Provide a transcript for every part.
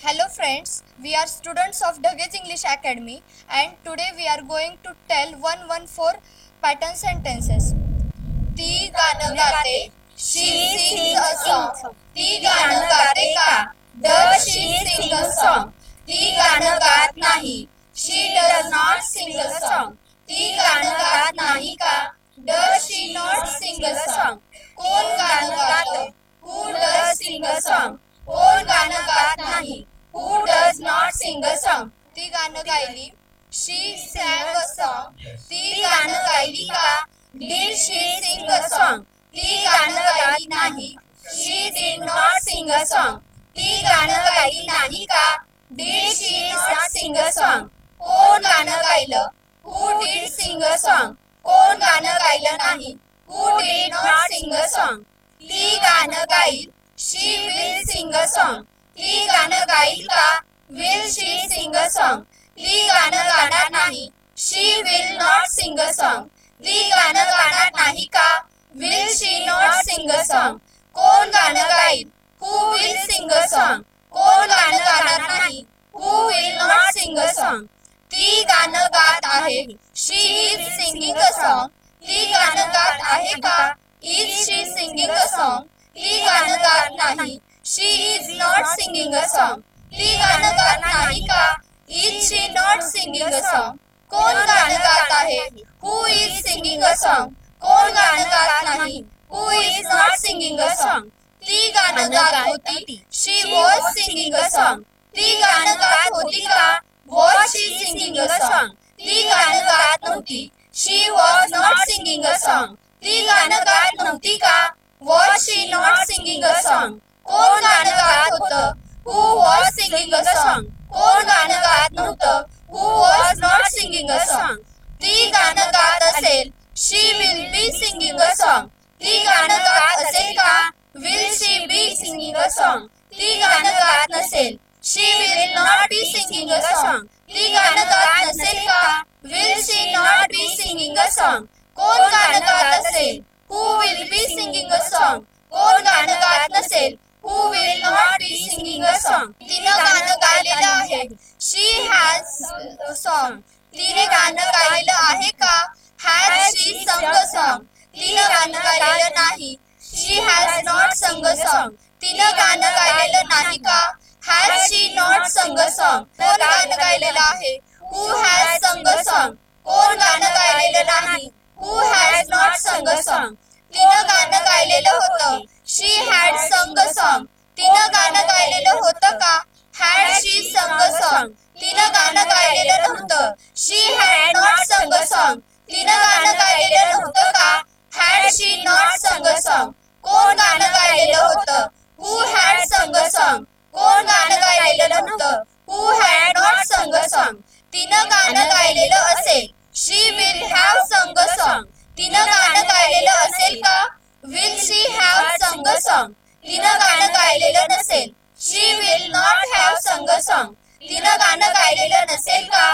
Hello friends, we are students of Dhagez English Academy and today we are going to tell 114 pattern sentences. ती गाणं गाते, she sings a song. ती गाणं गाते का? Does she sing a song? ती गाणं गात नाही, she does not sing a song. ती गाणं गात नाही का? Does she not sing a song? कोण गाणं गातं? Who does sing a song? कोण गाणं गात नाही? Who does not sing a song? ती गाणं गायली. She sang a song. ती गाणं गायली का? Did she sing a song? ती गाणं गायली नाही. She did not sing a song. ती गाणं गायली नाही का? Did she not sing a song? कोण गाणं गायलं? Who did sing a song? कोण गाणं गायलं नाही? Who did not sing a song? ती गाणं गाईल. She will sing a song. ती गाणं गाईल का? Will she sing a song? ती गाणं गाणार नाही. She will not sing a song. ती गाणं गाणार नाही का? Will she not sing a song? कोण गाणं गाईल? Who will sing a song? कोण गाणं गाणार नाही? Who will not sing a song? ती गाणं गात आहे. She is singing a song. ती गाणं गात आहे का? Is she singing a song? ती गाणं गात नाही. She is not singing a song. ती गाणं गात नाही का? Is she not singing a song? कोण गाणं गात आहे? Who is singing a song? कोण गाणं गात नाही? Who is not singing a song? ती गाणं गात होती. She was singing a song. ती गाणं गात होती का? Was she singing a song? ती गाणं गात नव्हती. She was not singing a song. ती गाणं गात नव्हती का? Was she not singing a song? कोण गाणं गात होतं? Who was singing a song? कोण गाणं गात नव्हतं? Who was not singing a song? ती गाणं गात असेल. She will be singing a song. ती गाणं गात असेल का? Will she be singing a song? ती गाणं गात नसेल. She will not be singing a song. ती गाणं गात नसेल का? Will she not be singing a song? कोण गाणं गात असेल? Who will be singing a song? कोण गाणं गात नसेल? Who will not be singing a song? तिनं गाणं गायलेलं आहे. She has a song. तिने गाणं गायलेलं आहे का? Has she sung a song? तिनं गाणं गायलेलं नाही. She has not sung a song. तिनं गाणं गायलेलं नाही का? Has she not sung a song? कोण गाणं गायलेलं आहे? Who has sung a song? कोण गाणं गायलेलं नाही. Who has not sung a song? तिनं गाणं गायलेलं होतं. She had sung a song. तिनं गाणं गायलेलं होतं का? Had she sung a song? तिनं गाणं गायलेलं नव्हतं. She had not sung a song. तिनं गाणं गायलेलं नव्हतं का? Had she not sung a song? कोण गाणं गायलेलं होतं? Who had sung a song? कोण गाणं गायलेलं नव्हतं. Who had not sung a song? तिनं गाणं गायलेलं असेल. She will have sung a song. तिनं गाणं गायलेलं असेल का? Will she have sung a song? तिनं गाणं गायलेलं नसेल. She will not have sung a song. तिनं गाणं गायलेलं नसेल का?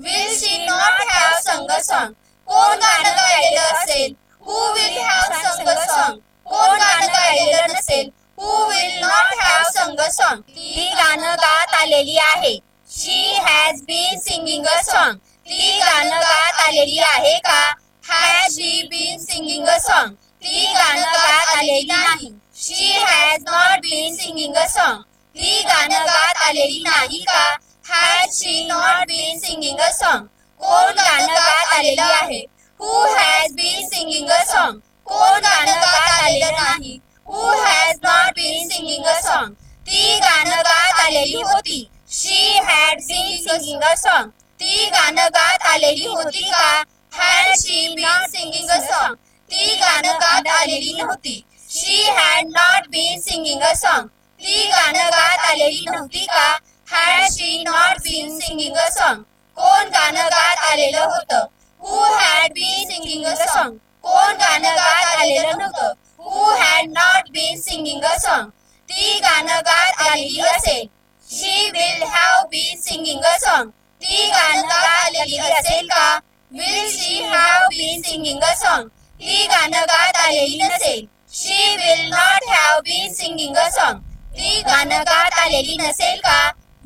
Will she not have sung a song? कोण गाणं गायलेलं असेल? Who will have sung a song? कोण गाणं गायलेलं नसेल? Who will not have sung a song? ती गाणं गात आलेली आहे. She has been singing a song. ती गाणं गात आलेली आहे का? Has she been singing a song? ती गाणं गात आलेली नाही. She has not been singing a song. ती गाणं गात आलेली नाही का? Has she not been singing a song? कोण गाणं गात आलेली आहे? Who has been singing a song? कोण गाणं गात आलेलं नाही. Who has not been singing a song? ती गाणं गात आलेली होती. She had been singing a song. ती गाणं गात आलेली होती का? Had she been singing a song? ती गाणं गात आलेली नव्हती. She had not been singing a song. ती गाणं गात आलेली नव्हती का? Had she not been singing a song? कोण गाणं गात आलेलं होतं? Who had been singing a song? कोण गाणं गात आलेलं नव्हतं. Who had not been singing a song? ती गाणं गात आलेली असेल. She will have been singing a song. ती गाणं गात आलेली असेल का? Will she have been singing a song? ती गाणं गात आलेली नसेल. She will not have been singing a song. ती गाणं गात आलेली नसेल का?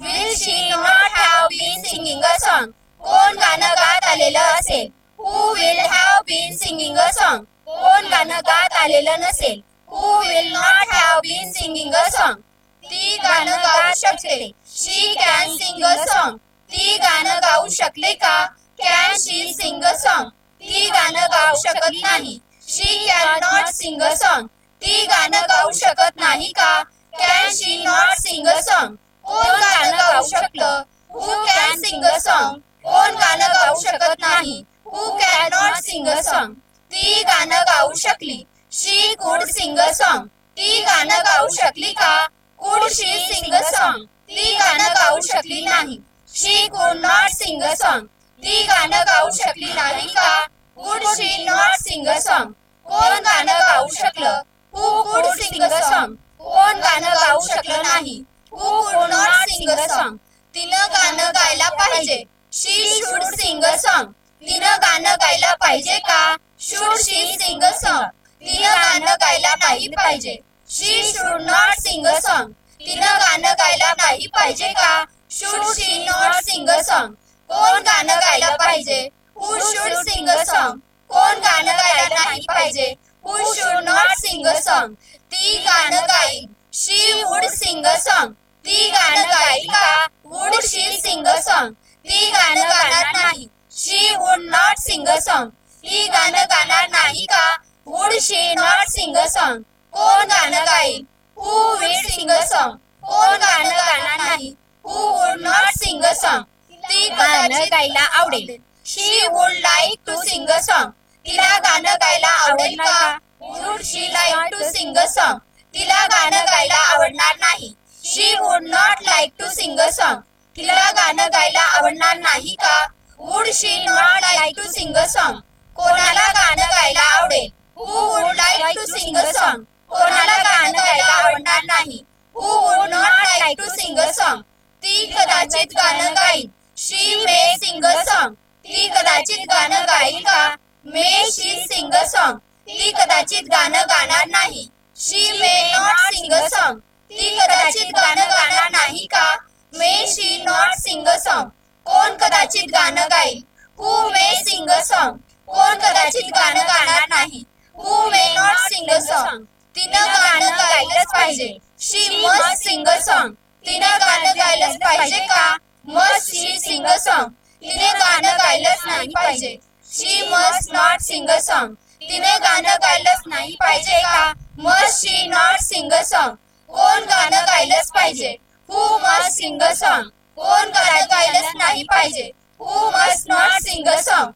Will she not have been singing a song? कोण गाणं गात आलेलं असेल? Who will have been singing a song? कोण गाणं गात आलेलं नसेल? Who will not have been singing a song? ती गाणं गाऊ शकते. She can sing a song. ती गाणं गाऊ शकते का? Can she sing a song? ती गाणं गाऊ शकत नाही. She cannot sing a song. ती गाणं गाऊ शकत नाही का? Can she not sing a song? कोण गाणं गाऊ शकतं? Who can sing a song? कोण गाणं गाऊ शकत नाही. Who cannot sing a song? ती गाणं गाऊ शकली. She could sing a song. ती गाणं गाऊ शकली का? Could she sing a song? ती गाणं गाऊ शकली नाही. She could not sing a song. ती गाणं गाऊ शकली नाही का? Could she not sing a song? कोण गाणं गाऊ शकलं? Who could sing a song? कोण गाणं गाऊ शकलं नाही. Who could not sing a song? तिनं गाणं गायला पाहिजे. She should sing a song. तिनं गाणं गायला पाहिजे का? Should she sing a song? तिनं गाणं गायला नाही पाहिजे. She should not sing a song. तिनं गाणं गायला नाही पाहिजे का? Should she not sing a song? कोण गाणं गायला पाहिजे? Who should sing a song? कोण गाणं गायला नाही पाहिजे? Who should not sing a song? ती गाणं गाईल. She would sing a song. ती गाणं गाईल का? Would she sing a song? ती गाणं गाणार नाही. She would not sing a song. ती गाणं गाणार नाही का? Would she not sing a song? कोण गाणं गाईल? Who will sing a song? कोण गाणं गाणार नाही. Who would not sing a song? ती गाणं गायला आवडेल. She would like to sing a song. तिला गाणं गायला आवडेल का? Would she like to sing a song? तिला गाणं गायला आवडणार नाही. She would not like to sing a song. तिला गाणं गायला आवडणार नाही का? Would she not like to sing a song? कोणाला गाणं गायला आवडेल? Who would like to sing a song? कोणाला गाणं गायला आवडणार नाही. Who would not like to sing a song? ती कदाचित गाणं गाईल. She may sing a song. ती कदाचित गाणं गाईल का? May she sing a song. ती कदाचित गाणं गाणार नाही. She may not sing a song. ती कदाचित गाणं गाणार नाही का? May she not sing a song. कोण कदाचित गाणं गाईल? Who may sing a song. कोण कदाचित गाणं गाणार नाही. Who may not sing a song. तिनं गाणं गायलंच पाहिजे. She must sing a song. तिनं गाणं गायलंच पाहिजे का? Must she sing a song. तिने गाणं गायलंच नाही पाहिजे. She must not sing a song. तिने गाणं गायलंच नाही पाहिजे का? Must she not sing a song. कोण गाणं गायलंच पाहिजे? Who must sing a song. कोण गाणं गायलंच नाही पाहिजे. Who must not sing a song.